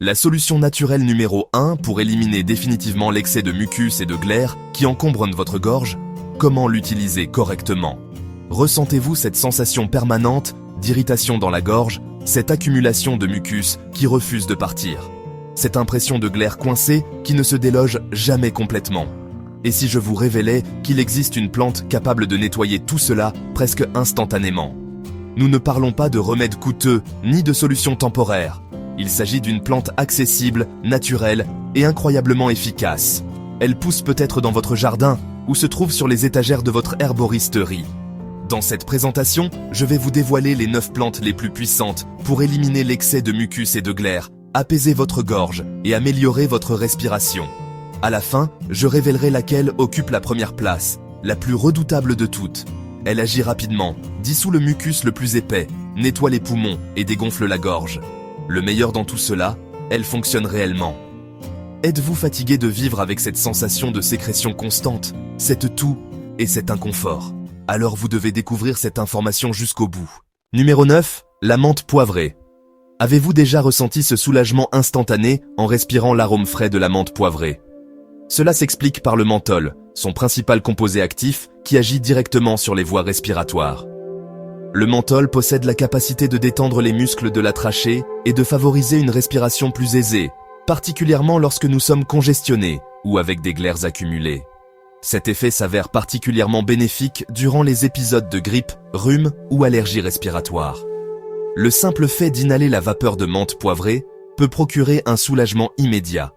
La solution naturelle numéro 1 pour éliminer définitivement l'excès de mucus et de glaire qui encombrent votre gorge, comment l'utiliser correctement? Ressentez-vous cette sensation permanente d'irritation dans la gorge, cette accumulation de mucus qui refuse de partir? Cette impression de glaire coincée qui ne se déloge jamais complètement? Et si je vous révélais qu'il existe une plante capable de nettoyer tout cela presque instantanément? Nous ne parlons pas de remèdes coûteux ni de solutions temporaires. Il s'agit d'une plante accessible, naturelle et incroyablement efficace. Elle pousse peut-être dans votre jardin ou se trouve sur les étagères de votre herboristerie. Dans cette présentation, je vais vous dévoiler les 9 plantes les plus puissantes pour éliminer l'excès de mucus et de glaire, apaiser votre gorge et améliorer votre respiration. À la fin, je révélerai laquelle occupe la première place, la plus redoutable de toutes. Elle agit rapidement, dissout le mucus le plus épais, nettoie les poumons et dégonfle la gorge. Le meilleur dans tout cela, elle fonctionne réellement. Êtes-vous fatigué de vivre avec cette sensation de sécrétion constante, cette toux et cet inconfort? Alors vous devez découvrir cette information jusqu'au bout. Numéro 9, la menthe poivrée. Avez-vous déjà ressenti ce soulagement instantané en respirant l'arôme frais de la menthe poivrée? Cela s'explique par le menthol, son principal composé actif qui agit directement sur les voies respiratoires. Le menthol possède la capacité de détendre les muscles de la trachée et de favoriser une respiration plus aisée, particulièrement lorsque nous sommes congestionnés ou avec des glaires accumulées. Cet effet s'avère particulièrement bénéfique durant les épisodes de grippe, rhume ou allergie respiratoire. Le simple fait d'inhaler la vapeur de menthe poivrée peut procurer un soulagement immédiat.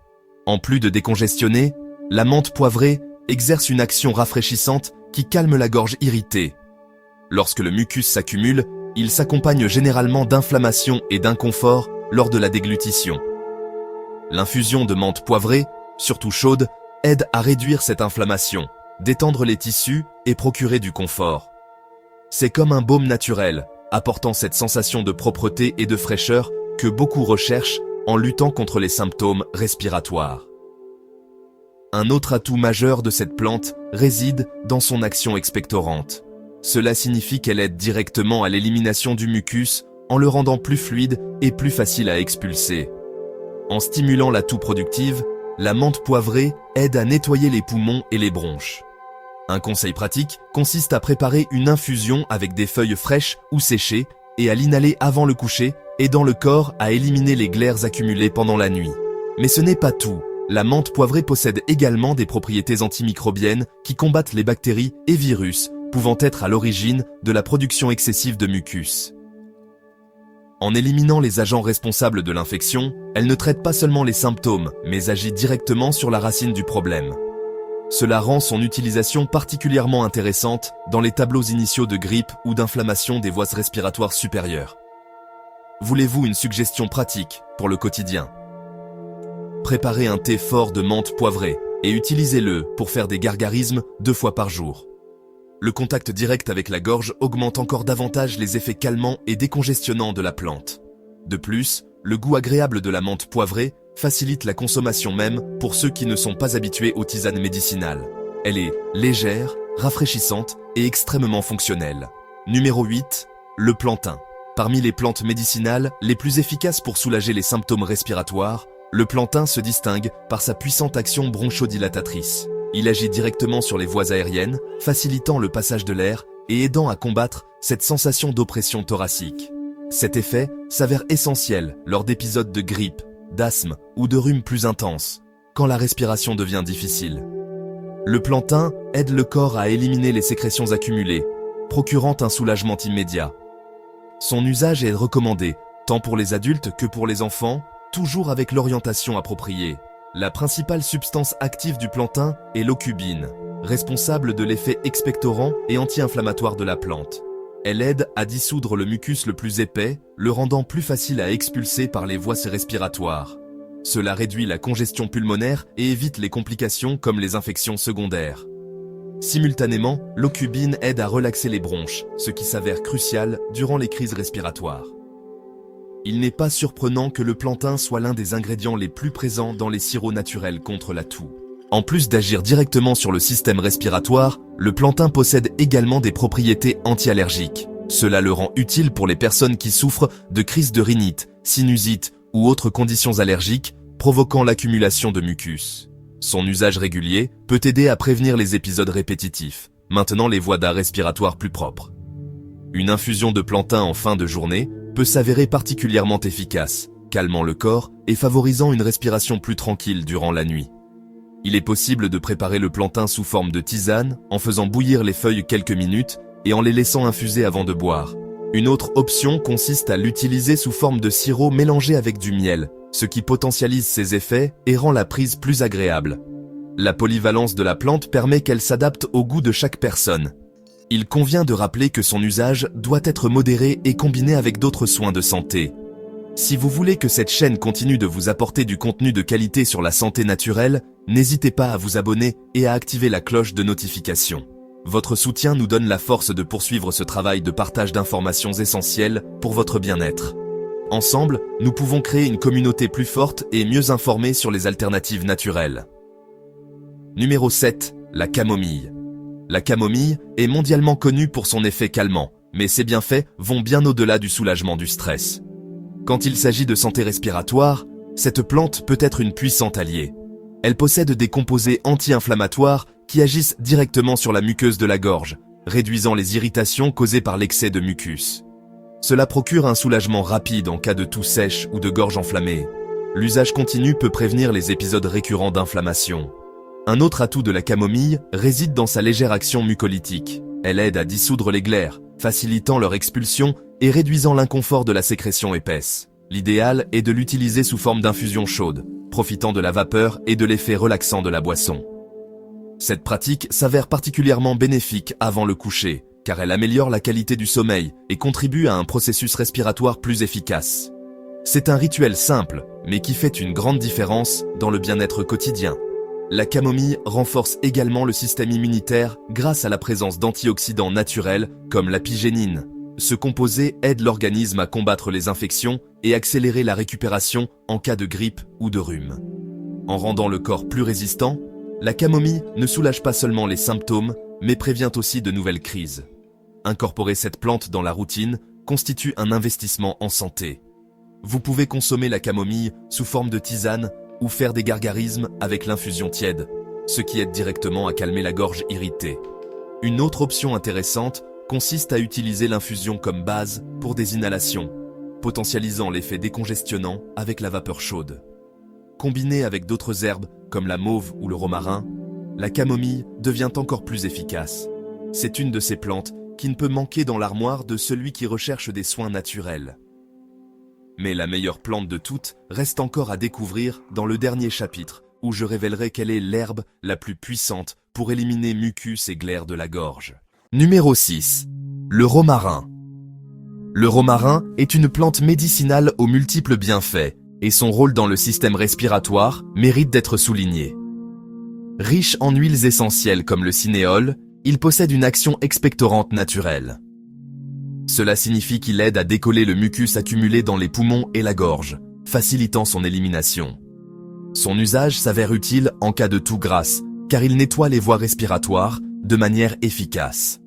En plus de décongestionner, la menthe poivrée exerce une action rafraîchissante qui calme la gorge irritée. Lorsque le mucus s'accumule, il s'accompagne généralement d'inflammation et d'inconfort lors de la déglutition. L'infusion de menthe poivrée, surtout chaude, aide à réduire cette inflammation, détendre les tissus et procurer du confort. C'est comme un baume naturel, apportant cette sensation de propreté et de fraîcheur que beaucoup recherchent en luttant contre les symptômes respiratoires. Un autre atout majeur de cette plante réside dans son action expectorante. Cela signifie qu'elle aide directement à l'élimination du mucus en le rendant plus fluide et plus facile à expulser. En stimulant la toux productive, la menthe poivrée aide à nettoyer les poumons et les bronches. Un conseil pratique consiste à préparer une infusion avec des feuilles fraîches ou séchées et à l'inhaler avant le coucher, aidant le corps à éliminer les glaires accumulées pendant la nuit. Mais ce n'est pas tout. La menthe poivrée possède également des propriétés antimicrobiennes qui combattent les bactéries et virus, pouvant être à l'origine de la production excessive de mucus. En éliminant les agents responsables de l'infection, elle ne traite pas seulement les symptômes, mais agit directement sur la racine du problème. Cela rend son utilisation particulièrement intéressante dans les tableaux initiaux de grippe ou d'inflammation des voies respiratoires supérieures. Voulez-vous une suggestion pratique pour le quotidien? Préparez un thé fort de menthe poivrée et utilisez-le pour faire des gargarismes 2 fois par jour. Le contact direct avec la gorge augmente encore davantage les effets calmants et décongestionnants de la plante. De plus, le goût agréable de la menthe poivrée facilite la consommation même pour ceux qui ne sont pas habitués aux tisanes médicinales. Elle est légère, rafraîchissante et extrêmement fonctionnelle. Numéro 8, le plantain. Parmi les plantes médicinales les plus efficaces pour soulager les symptômes respiratoires, le plantain se distingue par sa puissante action bronchodilatatrice. Il agit directement sur les voies aériennes, facilitant le passage de l'air et aidant à combattre cette sensation d'oppression thoracique. Cet effet s'avère essentiel lors d'épisodes de grippe, d'asthme ou de rhume plus intenses, quand la respiration devient difficile. Le plantain aide le corps à éliminer les sécrétions accumulées, procurant un soulagement immédiat. Son usage est recommandé, tant pour les adultes que pour les enfants, toujours avec l'orientation appropriée. La principale substance active du plantain est l'aucubine, responsable de l'effet expectorant et anti-inflammatoire de la plante. Elle aide à dissoudre le mucus le plus épais, le rendant plus facile à expulser par les voies respiratoires. Cela réduit la congestion pulmonaire et évite les complications comme les infections secondaires. Simultanément, l'aucubine aide à relaxer les bronches, ce qui s'avère crucial durant les crises respiratoires. Il n'est pas surprenant que le plantain soit l'un des ingrédients les plus présents dans les sirops naturels contre la toux. En plus d'agir directement sur le système respiratoire, le plantain possède également des propriétés anti-allergiques. Cela le rend utile pour les personnes qui souffrent de crises de rhinite, sinusite ou autres conditions allergiques provoquant l'accumulation de mucus. Son usage régulier peut aider à prévenir les épisodes répétitifs, maintenant les voies d'air respiratoire plus propres. Une infusion de plantain en fin de journée peut s'avérer particulièrement efficace, calmant le corps et favorisant une respiration plus tranquille durant la nuit. Il est possible de préparer le plantain sous forme de tisane en faisant bouillir les feuilles quelques minutes et en les laissant infuser avant de boire. Une autre option consiste à l'utiliser sous forme de sirop mélangé avec du miel, ce qui potentialise ses effets et rend la prise plus agréable. La polyvalence de la plante permet qu'elle s'adapte au goût de chaque personne. Il convient de rappeler que son usage doit être modéré et combiné avec d'autres soins de santé. Si vous voulez que cette chaîne continue de vous apporter du contenu de qualité sur la santé naturelle, n'hésitez pas à vous abonner et à activer la cloche de notification. Votre soutien nous donne la force de poursuivre ce travail de partage d'informations essentielles pour votre bien-être. Ensemble, nous pouvons créer une communauté plus forte et mieux informée sur les alternatives naturelles. Numéro 7. La camomille. La camomille est mondialement connue pour son effet calmant, mais ses bienfaits vont bien au-delà du soulagement du stress. Quand il s'agit de santé respiratoire, cette plante peut être une puissante alliée. Elle possède des composés anti-inflammatoires qui agissent directement sur la muqueuse de la gorge, réduisant les irritations causées par l'excès de mucus. Cela procure un soulagement rapide en cas de toux sèche ou de gorge enflammée. L'usage continu peut prévenir les épisodes récurrents d'inflammation. Un autre atout de la camomille réside dans sa légère action mucolytique. Elle aide à dissoudre les glaires, facilitant leur expulsion et réduisant l'inconfort de la sécrétion épaisse. L'idéal est de l'utiliser sous forme d'infusion chaude, profitant de la vapeur et de l'effet relaxant de la boisson. Cette pratique s'avère particulièrement bénéfique avant le coucher, car elle améliore la qualité du sommeil et contribue à un processus respiratoire plus efficace. C'est un rituel simple, mais qui fait une grande différence dans le bien-être quotidien. La camomille renforce également le système immunitaire grâce à la présence d'antioxydants naturels comme l'apigénine. Ce composé aide l'organisme à combattre les infections et accélérer la récupération en cas de grippe ou de rhume. En rendant le corps plus résistant, la camomille ne soulage pas seulement les symptômes, mais prévient aussi de nouvelles crises. Incorporer cette plante dans la routine constitue un investissement en santé. Vous pouvez consommer la camomille sous forme de tisane ou faire des gargarismes avec l'infusion tiède, ce qui aide directement à calmer la gorge irritée. Une autre option intéressante consiste à utiliser l'infusion comme base pour des inhalations, potentialisant l'effet décongestionnant avec la vapeur chaude. Combinée avec d'autres herbes comme la mauve ou le romarin, la camomille devient encore plus efficace. C'est une de ces plantes qui ne peut manquer dans l'armoire de celui qui recherche des soins naturels. Mais la meilleure plante de toutes reste encore à découvrir dans le dernier chapitre, où je révélerai quelle est l'herbe la plus puissante pour éliminer mucus et glaires de la gorge. Numéro 6. Le romarin. Le romarin est une plante médicinale aux multiples bienfaits, et son rôle dans le système respiratoire mérite d'être souligné. Riche en huiles essentielles comme le cinéole, il possède une action expectorante naturelle. Cela signifie qu'il aide à décoller le mucus accumulé dans les poumons et la gorge, facilitant son élimination. Son usage s'avère utile en cas de toux grasse, car il nettoie les voies respiratoires de manière efficace.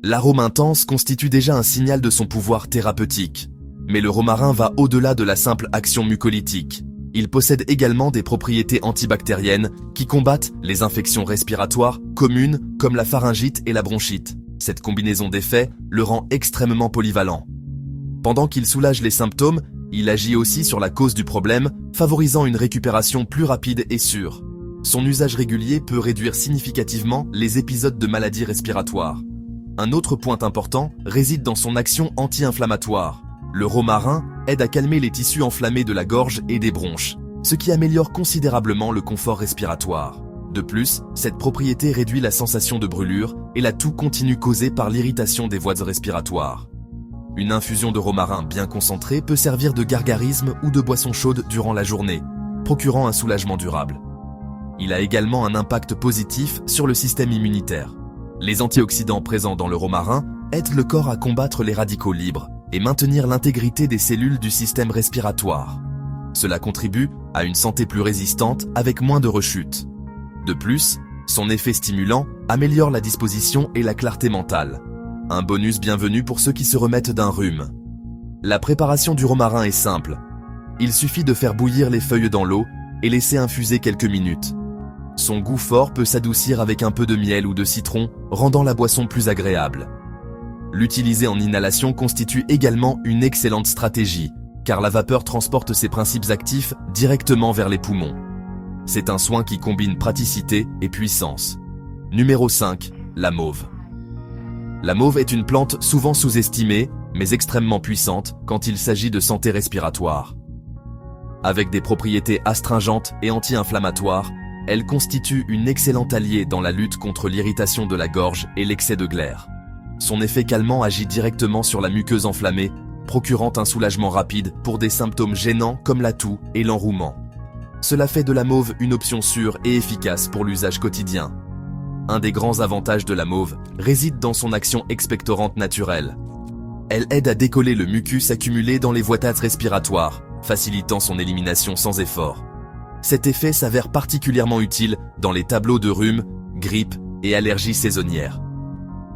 L'arôme intense constitue déjà un signal de son pouvoir thérapeutique, mais le romarin va au-delà de la simple action mucolytique. Il possède également des propriétés antibactériennes qui combattent les infections respiratoires communes comme la pharyngite et la bronchite. Cette combinaison d'effets le rend extrêmement polyvalent. Pendant qu'il soulage les symptômes, il agit aussi sur la cause du problème, favorisant une récupération plus rapide et sûre. Son usage régulier peut réduire significativement les épisodes de maladies respiratoires. Un autre point important réside dans son action anti-inflammatoire. Le romarin aide à calmer les tissus enflammés de la gorge et des bronches, ce qui améliore considérablement le confort respiratoire. De plus, cette propriété réduit la sensation de brûlure et la toux continue causée par l'irritation des voies respiratoires. Une infusion de romarin bien concentrée peut servir de gargarisme ou de boisson chaude durant la journée, procurant un soulagement durable. Il a également un impact positif sur le système immunitaire. Les antioxydants présents dans le romarin aident le corps à combattre les radicaux libres et maintenir l'intégrité des cellules du système respiratoire. Cela contribue à une santé plus résistante avec moins de rechutes. De plus, son effet stimulant améliore la disposition et la clarté mentale. Un bonus bienvenu pour ceux qui se remettent d'un rhume. La préparation du romarin est simple. Il suffit de faire bouillir les feuilles dans l'eau et laisser infuser quelques minutes. Son goût fort peut s'adoucir avec un peu de miel ou de citron, rendant la boisson plus agréable. L'utiliser en inhalation constitue également une excellente stratégie, car la vapeur transporte ses principes actifs directement vers les poumons. C'est un soin qui combine praticité et puissance. Numéro 5. La mauve. La mauve est une plante souvent sous-estimée, mais extrêmement puissante quand il s'agit de santé respiratoire. Avec des propriétés astringentes et anti-inflammatoires, elle constitue une excellente alliée dans la lutte contre l'irritation de la gorge et l'excès de glaire. Son effet calmant agit directement sur la muqueuse enflammée, procurant un soulagement rapide pour des symptômes gênants comme la toux et l'enrouement. Cela fait de la mauve une option sûre et efficace pour l'usage quotidien. Un des grands avantages de la mauve réside dans son action expectorante naturelle. Elle aide à décoller le mucus accumulé dans les voies respiratoires, facilitant son élimination sans effort. Cet effet s'avère particulièrement utile dans les tableaux de rhume, grippe et allergies saisonnières.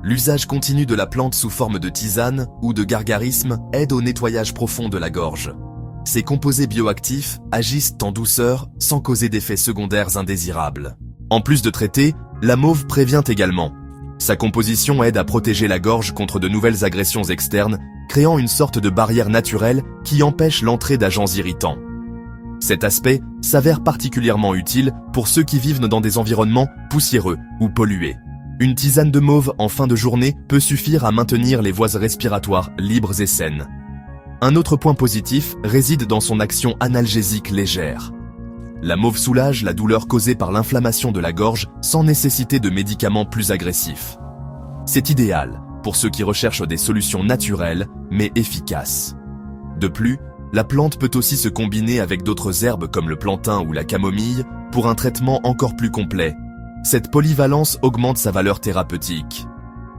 L'usage continu de la plante sous forme de tisane ou de gargarisme aide au nettoyage profond de la gorge. Ces composés bioactifs agissent en douceur sans causer d'effets secondaires indésirables. En plus de traiter, la mauve prévient également. Sa composition aide à protéger la gorge contre de nouvelles agressions externes, créant une sorte de barrière naturelle qui empêche l'entrée d'agents irritants. Cet aspect s'avère particulièrement utile pour ceux qui vivent dans des environnements poussiéreux ou pollués. Une tisane de mauve en fin de journée peut suffire à maintenir les voies respiratoires libres et saines. Un autre point positif réside dans son action analgésique légère. La mauve soulage la douleur causée par l'inflammation de la gorge sans nécessiter de médicaments plus agressifs. C'est idéal pour ceux qui recherchent des solutions naturelles mais efficaces. De plus, la plante peut aussi se combiner avec d'autres herbes comme le plantain ou la camomille pour un traitement encore plus complet. Cette polyvalence augmente sa valeur thérapeutique.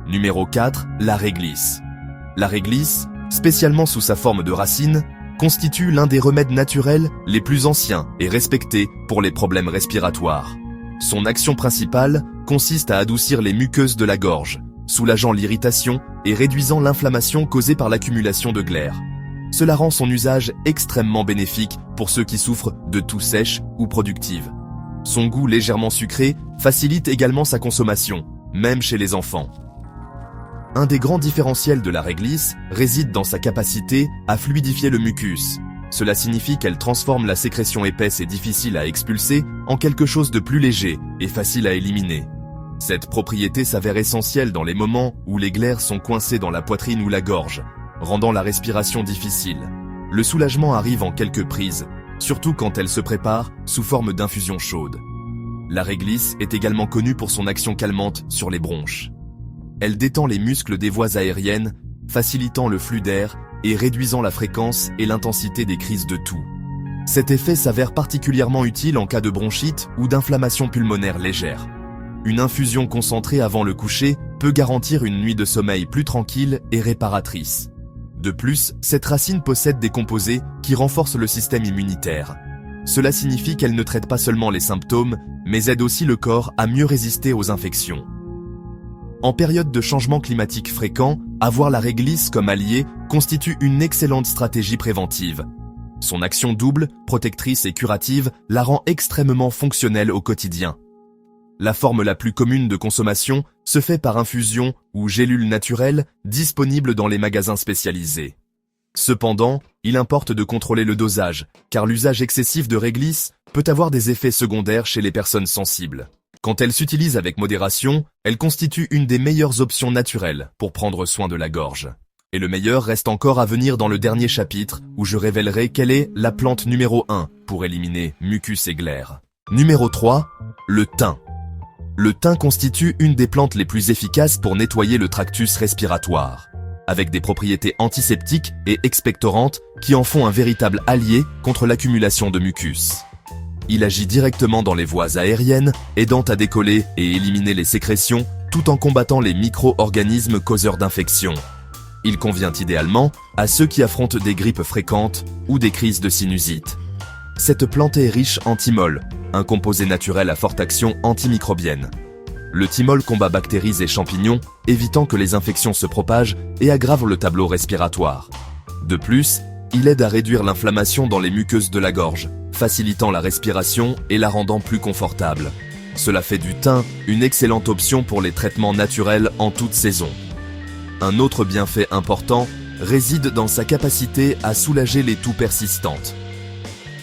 Numéro 4. La réglisse. La réglisse, spécialement sous sa forme de racine, constitue l'un des remèdes naturels les plus anciens et respectés pour les problèmes respiratoires. Son action principale consiste à adoucir les muqueuses de la gorge, soulageant l'irritation et réduisant l'inflammation causée par l'accumulation de glaire. Cela rend son usage extrêmement bénéfique pour ceux qui souffrent de toux sèche ou productive. Son goût légèrement sucré facilite également sa consommation, même chez les enfants. Un des grands différentiels de la réglisse réside dans sa capacité à fluidifier le mucus. Cela signifie qu'elle transforme la sécrétion épaisse et difficile à expulser en quelque chose de plus léger et facile à éliminer. Cette propriété s'avère essentielle dans les moments où les glaires sont coincées dans la poitrine ou la gorge, rendant la respiration difficile. Le soulagement arrive en quelques prises, surtout quand elle se prépare sous forme d'infusion chaude. La réglisse est également connue pour son action calmante sur les bronches. Elle détend les muscles des voies aériennes, facilitant le flux d'air et réduisant la fréquence et l'intensité des crises de toux. Cet effet s'avère particulièrement utile en cas de bronchite ou d'inflammation pulmonaire légère. Une infusion concentrée avant le coucher peut garantir une nuit de sommeil plus tranquille et réparatrice. De plus, cette racine possède des composés qui renforcent le système immunitaire. Cela signifie qu'elle ne traite pas seulement les symptômes, mais aide aussi le corps à mieux résister aux infections. En période de changement climatique fréquent, avoir la réglisse comme allié constitue une excellente stratégie préventive. Son action double, protectrice et curative, la rend extrêmement fonctionnelle au quotidien. La forme la plus commune de consommation se fait par infusion ou gélule naturelle disponible dans les magasins spécialisés. Cependant, il importe de contrôler le dosage, car l'usage excessif de réglisse peut avoir des effets secondaires chez les personnes sensibles. Quand elle s'utilise avec modération, elle constitue une des meilleures options naturelles pour prendre soin de la gorge. Et le meilleur reste encore à venir dans le dernier chapitre où je révélerai quelle est la plante numéro 1 pour éliminer mucus et glaire. Numéro 3. Le thym. Le thym constitue une des plantes les plus efficaces pour nettoyer le tractus respiratoire, avec des propriétés antiseptiques et expectorantes qui en font un véritable allié contre l'accumulation de mucus. Il agit directement dans les voies aériennes, aidant à décoller et éliminer les sécrétions, tout en combattant les micro-organismes causeurs d'infections. Il convient idéalement à ceux qui affrontent des grippes fréquentes ou des crises de sinusite. Cette plante est riche en thymol, un composé naturel à forte action antimicrobienne. Le thymol combat bactéries et champignons, évitant que les infections se propagent et aggravent le tableau respiratoire. De plus, il aide à réduire l'inflammation dans les muqueuses de la gorge, facilitant la respiration et la rendant plus confortable. Cela fait du thym une excellente option pour les traitements naturels en toute saison. Un autre bienfait important réside dans sa capacité à soulager les toux persistantes.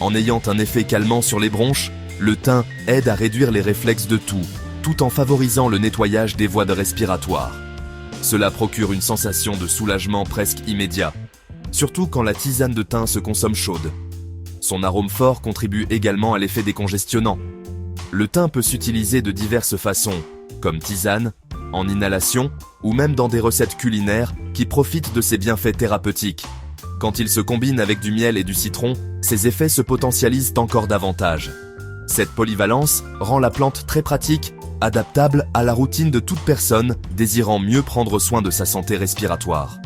En ayant un effet calmant sur les bronches, le thym aide à réduire les réflexes de toux, tout en favorisant le nettoyage des voies respiratoires. Cela procure une sensation de soulagement presque immédiat, surtout quand la tisane de thym se consomme chaude. Son arôme fort contribue également à l'effet décongestionnant. Le thym peut s'utiliser de diverses façons, comme tisane, en inhalation ou même dans des recettes culinaires qui profitent de ses bienfaits thérapeutiques. Quand il se combine avec du miel et du citron, ses effets se potentialisent encore davantage. Cette polyvalence rend la plante très pratique, adaptable à la routine de toute personne désirant mieux prendre soin de sa santé respiratoire.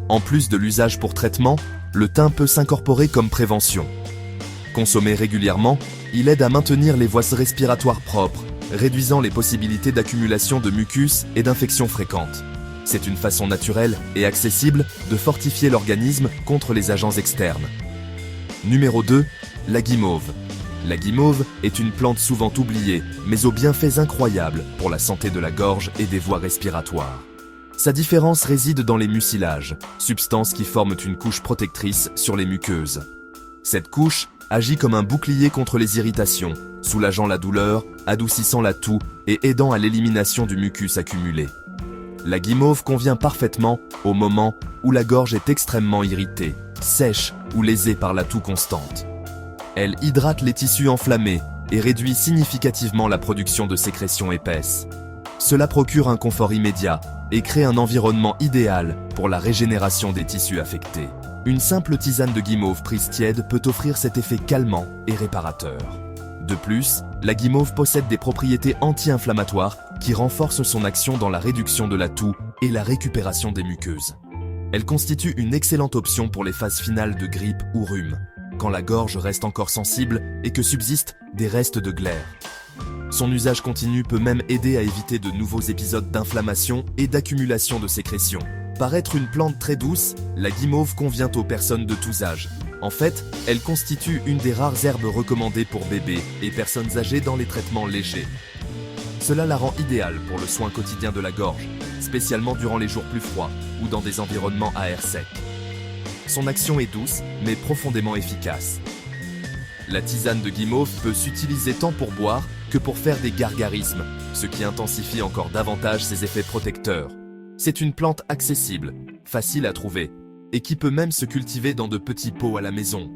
En plus de l'usage pour traitement, le thym peut s'incorporer comme prévention. Consommé régulièrement, il aide à maintenir les voies respiratoires propres, réduisant les possibilités d'accumulation de mucus et d'infections fréquentes. C'est une façon naturelle et accessible de fortifier l'organisme contre les agents externes. Numéro 2. La guimauve. La guimauve est une plante souvent oubliée, mais aux bienfaits incroyables pour la santé de la gorge et des voies respiratoires. Sa différence réside dans les mucilages, substances qui forment une couche protectrice sur les muqueuses. Cette couche agit comme un bouclier contre les irritations, soulageant la douleur, adoucissant la toux et aidant à l'élimination du mucus accumulé. La guimauve convient parfaitement au moment où la gorge est extrêmement irritée, sèche ou lésée par la toux constante. Elle hydrate les tissus enflammés et réduit significativement la production de sécrétions épaisses. Cela procure un confort immédiat et crée un environnement idéal pour la régénération des tissus affectés. Une simple tisane de guimauve prise tiède peut offrir cet effet calmant et réparateur. De plus, la guimauve possède des propriétés anti-inflammatoires qui renforcent son action dans la réduction de la toux et la récupération des muqueuses. Elle constitue une excellente option pour les phases finales de grippe ou rhume, quand la gorge reste encore sensible et que subsistent des restes de glaire. Son usage continu peut même aider à éviter de nouveaux épisodes d'inflammation et d'accumulation de sécrétions. Par être une plante très douce, la guimauve convient aux personnes de tous âges. En fait, elle constitue une des rares herbes recommandées pour bébés et personnes âgées dans les traitements légers. Cela la rend idéale pour le soin quotidien de la gorge, spécialement durant les jours plus froids ou dans des environnements à air sec. Son action est douce, mais profondément efficace. La tisane de guimauve peut s'utiliser tant pour boire que pour faire des gargarismes, ce qui intensifie encore davantage ses effets protecteurs. C'est une plante accessible, facile à trouver, et qui peut même se cultiver dans de petits pots à la maison.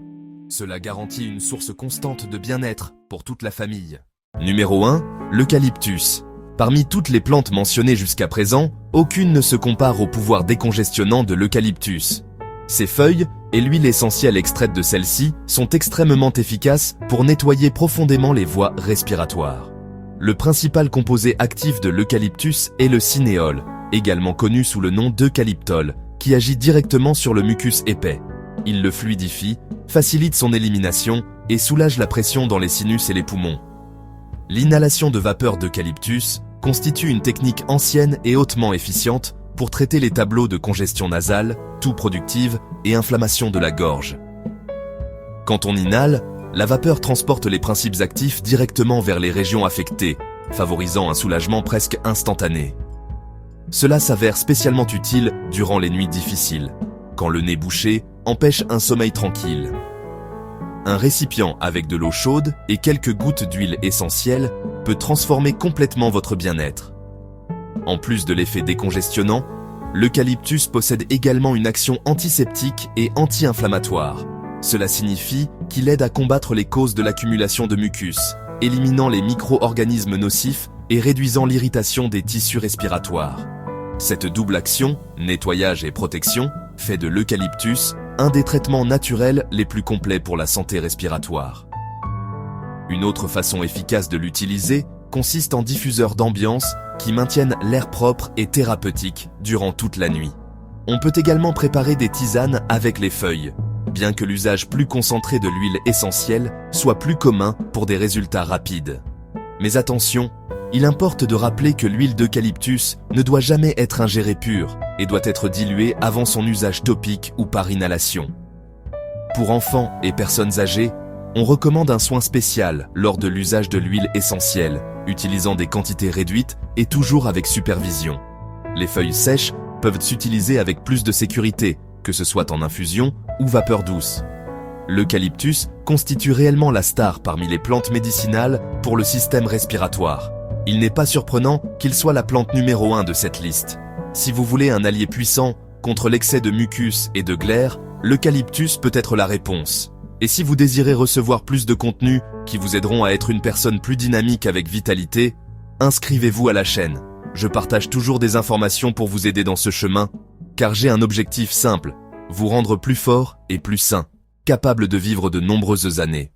Cela garantit une source constante de bien-être pour toute la famille. Numéro 1. L'eucalyptus. Parmi toutes les plantes mentionnées jusqu'à présent, aucune ne se compare au pouvoir décongestionnant de l'eucalyptus. Ses feuilles et l'huile essentielle extraite de celle-ci sont extrêmement efficaces pour nettoyer profondément les voies respiratoires. Le principal composé actif de l'eucalyptus est le cinéole, également connu sous le nom d'eucalyptol, qui agit directement sur le mucus épais. Il le fluidifie, facilite son élimination et soulage la pression dans les sinus et les poumons. L'inhalation de vapeur d'eucalyptus constitue une technique ancienne et hautement efficiente pour traiter les tableaux de congestion nasale, toux productive et inflammation de la gorge. Quand on inhale, la vapeur transporte les principes actifs directement vers les régions affectées, favorisant un soulagement presque instantané. Cela s'avère spécialement utile durant les nuits difficiles, quand le nez bouché empêche un sommeil tranquille. Un récipient avec de l'eau chaude et quelques gouttes d'huile essentielle peut transformer complètement votre bien-être. En plus de l'effet décongestionnant, l'eucalyptus possède également une action antiseptique et anti-inflammatoire. Cela signifie qu'il aide à combattre les causes de l'accumulation de mucus, éliminant les micro-organismes nocifs et réduisant l'irritation des tissus respiratoires. Cette double action, nettoyage et protection, fait de l'eucalyptus un des traitements naturels les plus complets pour la santé respiratoire. Une autre façon efficace de l'utiliser consiste en diffuseurs d'ambiance qui maintiennent l'air propre et thérapeutique durant toute la nuit. On peut également préparer des tisanes avec les feuilles, bien que l'usage plus concentré de l'huile essentielle soit plus commun pour des résultats rapides. Mais attention, il importe de rappeler que l'huile d'eucalyptus ne doit jamais être ingérée pure et doit être diluée avant son usage topique ou par inhalation. Pour enfants et personnes âgées, on recommande un soin spécial lors de l'usage de l'huile essentielle, utilisant des quantités réduites et toujours avec supervision. Les feuilles sèches peuvent s'utiliser avec plus de sécurité, que ce soit en infusion ou vapeur douce. L'eucalyptus constitue réellement la star parmi les plantes médicinales pour le système respiratoire. Il n'est pas surprenant qu'il soit la plante numéro 1 de cette liste. Si vous voulez un allié puissant contre l'excès de mucus et de glaire, l'eucalyptus peut être la réponse. Et si vous désirez recevoir plus de contenus qui vous aideront à être une personne plus dynamique avec vitalité, inscrivez-vous à la chaîne. Je partage toujours des informations pour vous aider dans ce chemin, car j'ai un objectif simple, vous rendre plus fort et plus sain, capable de vivre de nombreuses années.